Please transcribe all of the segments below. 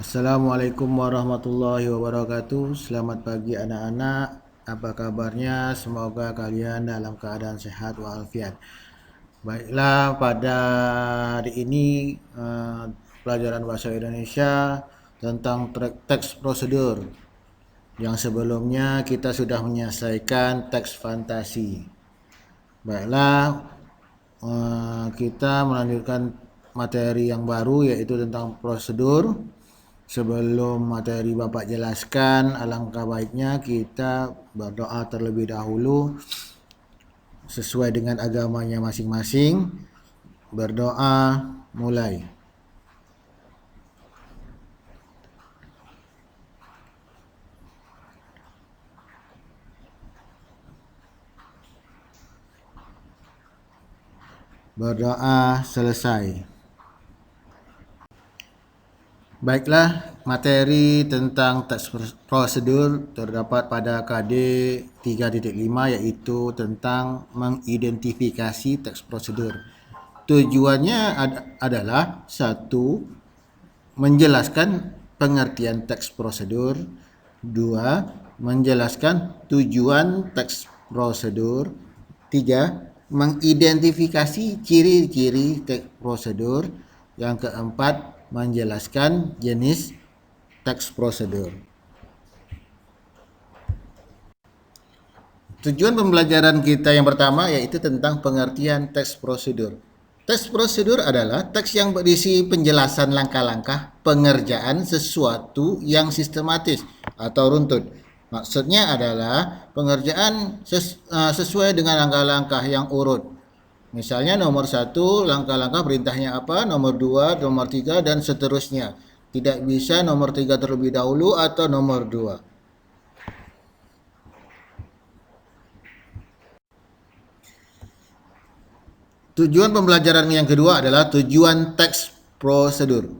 Assalamualaikum warahmatullahi wabarakatuh. Selamat pagi anak-anak. Apa kabarnya? Semoga kalian dalam keadaan sehat walafiat. Baiklah, pada hari ini pelajaran bahasa Indonesia tentang teks prosedur. Yang sebelumnya kita sudah menyelesaikan teks fantasi. Baiklah, kita melanjutkan materi yang baru yaitu tentang prosedur. Sebelum materi Bapak jelaskan, alangkah baiknya kita berdoa terlebih dahulu sesuai dengan agamanya masing-masing. Berdoa, mulai. Berdoa selesai. Baiklah, materi tentang teks prosedur terdapat pada KD 3.5 yaitu tentang mengidentifikasi teks prosedur. Tujuannya adalah satu, menjelaskan pengertian teks prosedur. Dua, menjelaskan tujuan teks prosedur. Tiga, mengidentifikasi ciri-ciri teks prosedur. Yang keempat, menjelaskan jenis teks prosedur. Tujuan pembelajaran kita yang pertama yaitu tentang pengertian teks prosedur. Teks prosedur adalah teks yang berisi penjelasan langkah-langkah pengerjaan sesuatu yang sistematis atau runtut. Maksudnya adalah pengerjaan sesuai dengan langkah-langkah yang urut. Misalnya nomor 1, langkah-langkah perintahnya apa, nomor 2, nomor 3, dan seterusnya. Tidak bisa nomor 3 terlebih dahulu atau nomor 2. Tujuan pembelajaran yang kedua adalah tujuan teks prosedur.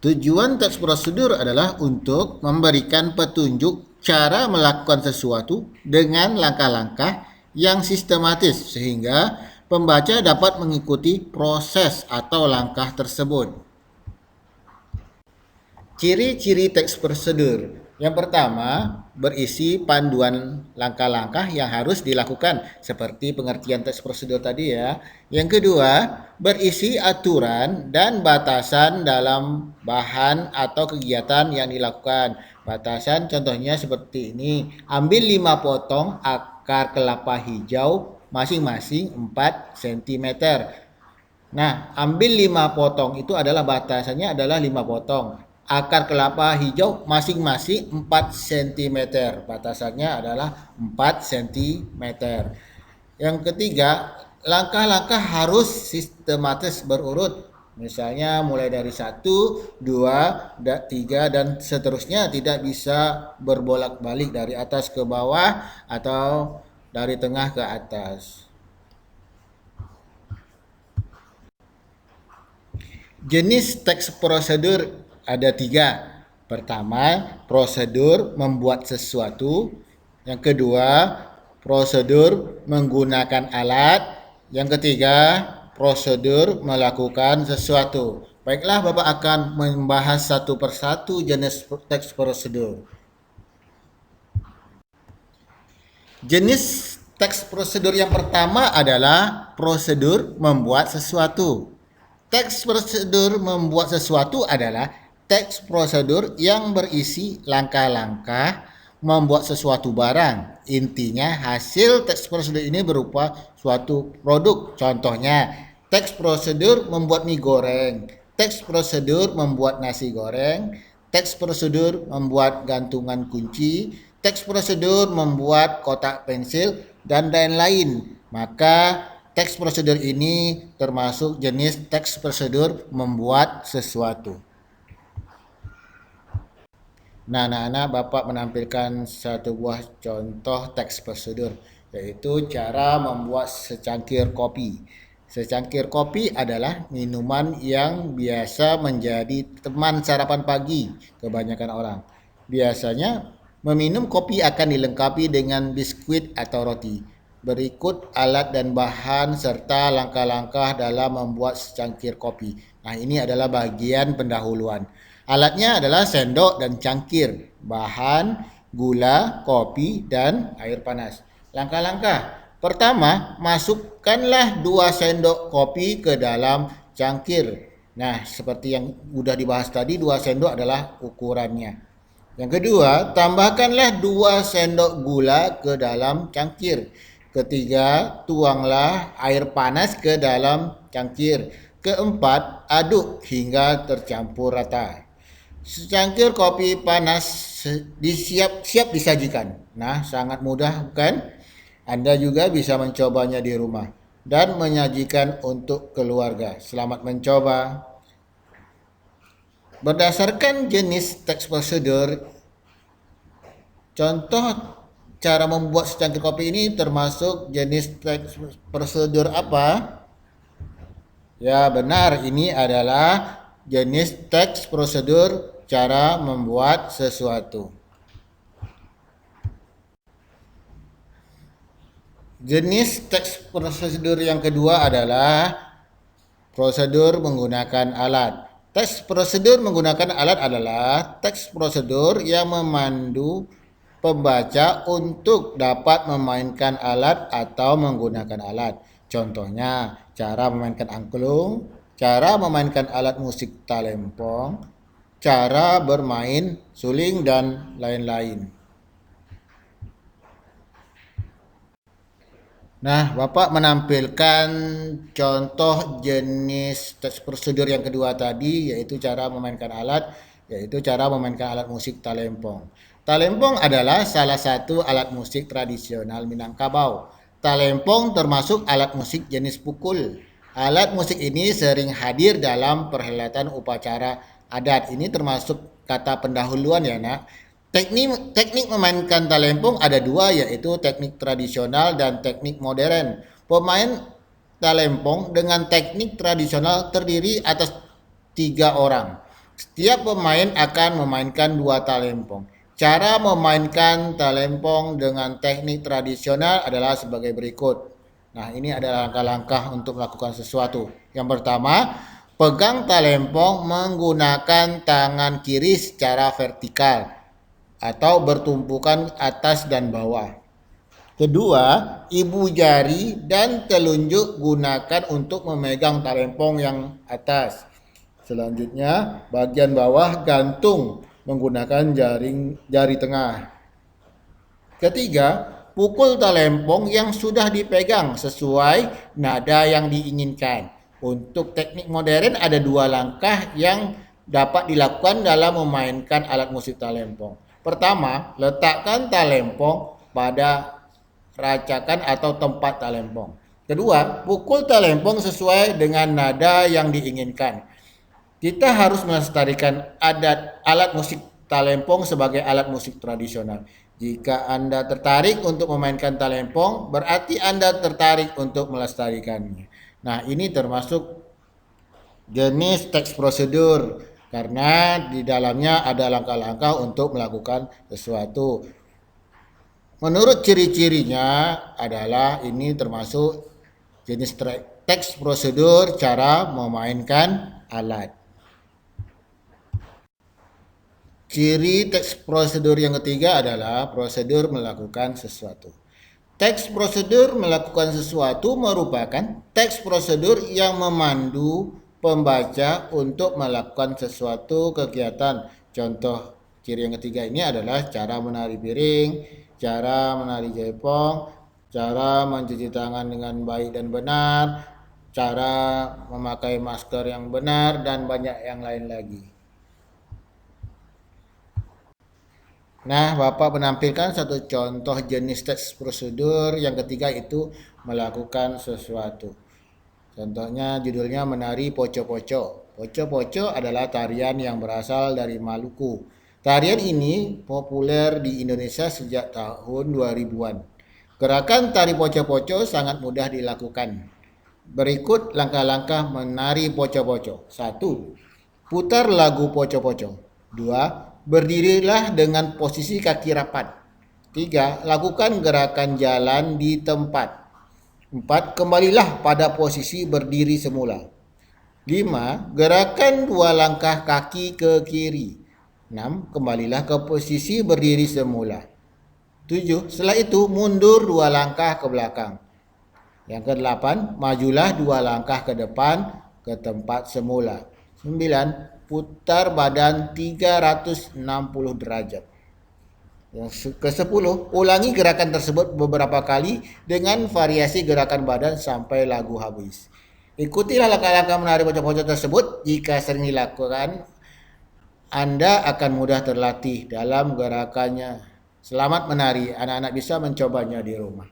Tujuan teks prosedur adalah untuk memberikan petunjuk cara melakukan sesuatu dengan langkah-langkah yang sistematis sehingga pembaca dapat mengikuti proses atau langkah tersebut. Ciri-ciri teks prosedur. Yang pertama, berisi panduan langkah-langkah yang harus dilakukan seperti pengertian teks prosedur tadi ya. Yang kedua, berisi aturan dan batasan dalam bahan atau kegiatan yang dilakukan. Batasan contohnya seperti ini. Ambil 5 potong akar kelapa hijau masing-masing 4 cm. Nah, ambil 5 potong itu adalah batasannya adalah 5 potong. Akar kelapa hijau masing-masing 4 cm. Batasannya adalah 4 cm. Yang ketiga, langkah-langkah harus sistematis berurut. Misalnya mulai dari 1, 2, 3, dan seterusnya, tidak bisa berbolak-balik dari atas ke bawah atau dari tengah ke atas. Jenis teks prosedur ada 3. Pertama, prosedur membuat sesuatu. Yang kedua, prosedur menggunakan alat. Yang ketiga, prosedur melakukan sesuatu. Baiklah, Bapak akan membahas satu persatu jenis teks prosedur. Jenis teks prosedur yang pertama adalah prosedur membuat sesuatu. Teks prosedur membuat sesuatu adalah teks prosedur yang berisi langkah-langkah membuat sesuatu barang. Intinya hasil teks prosedur ini berupa suatu produk. Contohnya, teks prosedur membuat mie goreng, teks prosedur membuat nasi goreng, teks prosedur membuat gantungan kunci, teks prosedur membuat kotak pensil, dan lain-lain. Maka teks prosedur ini termasuk jenis teks prosedur membuat sesuatu. Nah, anak-anak, Bapak menampilkan satu buah contoh teks prosedur, yaitu cara membuat secangkir kopi. Secangkir kopi adalah minuman yang biasa menjadi teman sarapan pagi kebanyakan orang. Biasanya meminum kopi akan dilengkapi dengan biskuit atau roti. Berikut alat dan bahan serta langkah-langkah dalam membuat secangkir kopi. Nah, ini adalah bagian pendahuluan. Alatnya adalah sendok dan cangkir, bahan gula, kopi, dan air panas. Langkah-langkah. Pertama, masukkanlah 2 sendok kopi ke dalam cangkir. Nah, seperti yang sudah dibahas tadi, 2 sendok adalah ukurannya. Yang kedua, tambahkanlah 2 sendok gula ke dalam cangkir. Ketiga, tuanglah air panas ke dalam cangkir. Keempat, aduk hingga tercampur rata. Secangkir kopi panas siap disajikan. Nah, sangat mudah bukan? Anda juga bisa mencobanya di rumah dan menyajikan untuk keluarga. Selamat mencoba. Berdasarkan jenis teks prosedur, contoh cara membuat secangkir kopi ini termasuk jenis teks prosedur apa? Ya, benar, ini adalah jenis teks prosedur cara membuat sesuatu. Jenis teks prosedur yang kedua adalah prosedur menggunakan alat. Teks prosedur menggunakan alat adalah teks prosedur yang memandu pembaca untuk dapat memainkan alat atau menggunakan alat. Contohnya, cara memainkan angklung, cara memainkan alat musik talempong, cara bermain suling, dan lain-lain. Nah, Bapak menampilkan contoh jenis teks prosedur yang kedua tadi, yaitu cara memainkan alat, yaitu cara memainkan alat musik talempong. Talempong adalah salah satu alat musik tradisional Minangkabau. Talempong termasuk alat musik jenis pukul. Alat musik ini sering hadir dalam perhelatan upacara adat. Ini termasuk kata pendahuluan ya, Nak. Teknik memainkan talempong ada 2, yaitu teknik tradisional dan teknik modern. Pemain talempong dengan teknik tradisional terdiri atas 3 orang. Setiap pemain akan memainkan 2 talempong. Cara memainkan talempong dengan teknik tradisional adalah sebagai berikut. Nah, ini adalah langkah-langkah untuk melakukan sesuatu. Yang pertama, pegang talempong menggunakan tangan kiri secara vertikal atau bertumpukan atas dan bawah. Kedua, ibu jari dan telunjuk gunakan untuk memegang talempong yang atas. Selanjutnya, bagian bawah gantung menggunakan jari tengah. Ketiga, pukul talempong yang sudah dipegang sesuai nada yang diinginkan. Untuk teknik modern ada 2 langkah yang dapat dilakukan dalam memainkan alat musik talempong. Pertama, letakkan talempong pada racakan atau tempat talempong. Kedua, pukul talempong sesuai dengan nada yang diinginkan. Kita harus melestarikan alat musik talempong sebagai alat musik tradisional. Jika Anda tertarik untuk memainkan talempong, berarti Anda tertarik untuk melestarikannya. Nah, ini termasuk jenis teks prosedur karena di dalamnya ada langkah-langkah untuk melakukan sesuatu. Menurut ciri-cirinya adalah ini termasuk jenis teks prosedur cara memainkan alat. Ciri teks prosedur yang ketiga adalah prosedur melakukan sesuatu. Teks prosedur melakukan sesuatu merupakan teks prosedur yang memandu pembaca untuk melakukan sesuatu kegiatan. Contoh ciri yang ketiga ini adalah cara menari piring, cara menari jaipong, cara mencuci tangan dengan baik dan benar, cara memakai masker yang benar, dan banyak yang lain lagi. Nah, Bapak menampilkan satu contoh jenis teks prosedur yang ketiga, itu melakukan sesuatu. Contohnya judulnya menari poco-poco. Poco-poco adalah tarian yang berasal dari Maluku. Tarian ini populer di Indonesia sejak tahun 2000-an. Gerakan tari poco-poco sangat mudah dilakukan. Berikut langkah-langkah menari poco-poco. 1. Putar lagu poco-poco. 2. Berdirilah dengan posisi kaki rapat. 3. Lakukan gerakan jalan di tempat. 4. Kembalilah pada posisi berdiri semula. 5. Gerakan 2 langkah kaki ke kiri. 6. Kembalilah ke posisi berdiri semula. 7. Setelah itu mundur 2 langkah ke belakang. Yang ke-8, majulah 2 langkah ke depan ke tempat semula. 9. Putar badan 360 derajat. Yang ke-10, ulangi gerakan tersebut beberapa kali dengan variasi gerakan badan sampai lagu habis. Ikutilah langkah-langkah menari pocong-pocong tersebut. Jika sering dilakukan, Anda akan mudah terlatih dalam gerakannya. Selamat menari, anak-anak bisa mencobanya di rumah.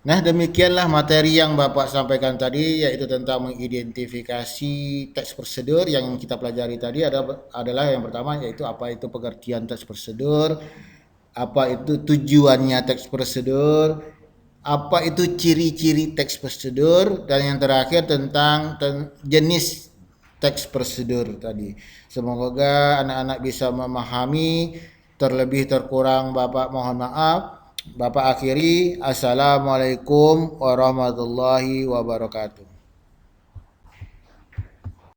Nah, demikianlah materi yang Bapak sampaikan tadi, yaitu tentang mengidentifikasi teks prosedur. Yang kita pelajari tadi adalah yang pertama, yaitu apa itu pengertian teks prosedur, apa itu tujuannya teks prosedur, apa itu ciri-ciri teks prosedur, dan yang terakhir tentang jenis teks prosedur tadi. Semoga anak-anak bisa memahami. Terlebih terkurang Bapak mohon maaf. Bapak akhiri, Assalamualaikum warahmatullahi wabarakatuh.